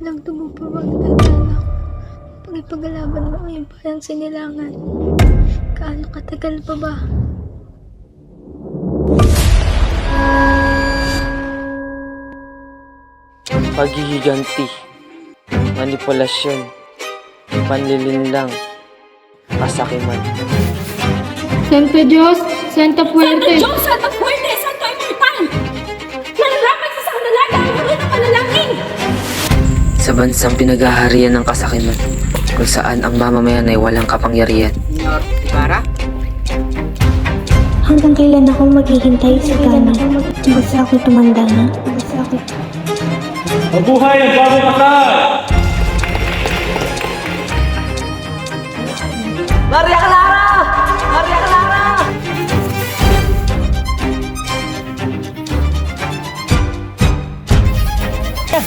Ilang tubo pa ba nagdadala pag ipaglaban mo ang bayang sinilangan? Kaano katagal pa ba? Paghihiganti, manipulasyon, panlilinlang, kasakiman. Santo Diyos, Santa Fuerte. Santo Diyos, Santo Fuerte, Santo Immortal! Nararapat sa isang dalaga ang mga ng panalangin! Sa bansang pinaghaharian ng kasakiman, kung saan ang mamamayan ay walang kapangyarihan. Hanggang kailan ako maghihintay sa gana? Basta ako'y tumanda na. Mabuhay ang bagong kasal! Maria Clara! Maria Clara!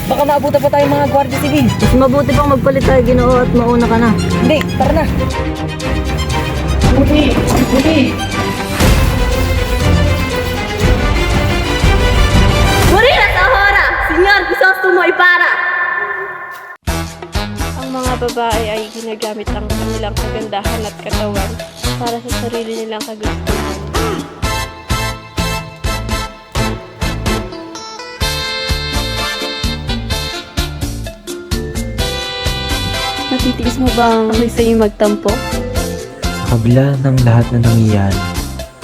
Baka maabutan pa tayong mga gwardiya civil. Mas mabuti pang magpalit tayo, Ginoo, at mauna ka na. Hindi, tara na. Morir at ahora, Señor Crisostomo Ibarra! Ang mga babae ay ginagamit ang kanilang kagandahan at katawan para sa sarili nilang kagustuhan. Natitiis mo bang ako'y sa'yo magtampo? Sa kabila ng lahat na nangyayari,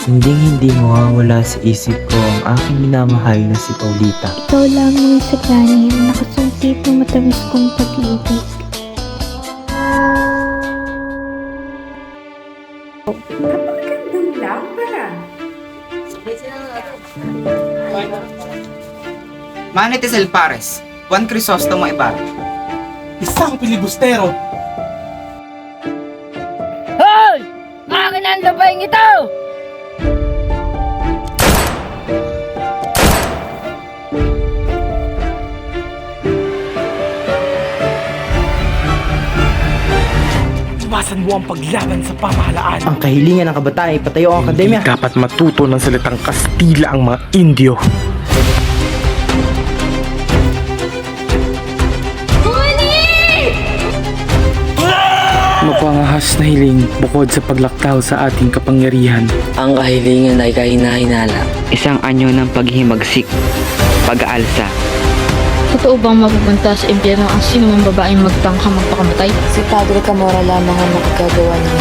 hindi mawawala sa isip ko ang aking minamahal na si Paulita. Ikaw lamang sa langit, nakasungkit ng matamis kong pag-ibig. Manites El Pares, Juan Crisostomo Ibarra. Isang pilibustero! Hoy! Akin ang dabayng ito! Iwasan mo ang paglaban sa pamahalaan. Ang kahilingan ng kabataan ay patayo ang akademya. Dapat matuto ng salitang Kastila ang mga Indio. Mapangahas na hiling bukod sa paglaktaw sa ating kapangyarihan. Ang kahilingan ay kahina-hinala. Isang anyo ng paghihimagsik, pag-aalsa. Totoo bang mapupunta sa impyerno ang sinumang babaeng magtangka magpakamatay? Si Padre Camora lamang ang makagagawa ng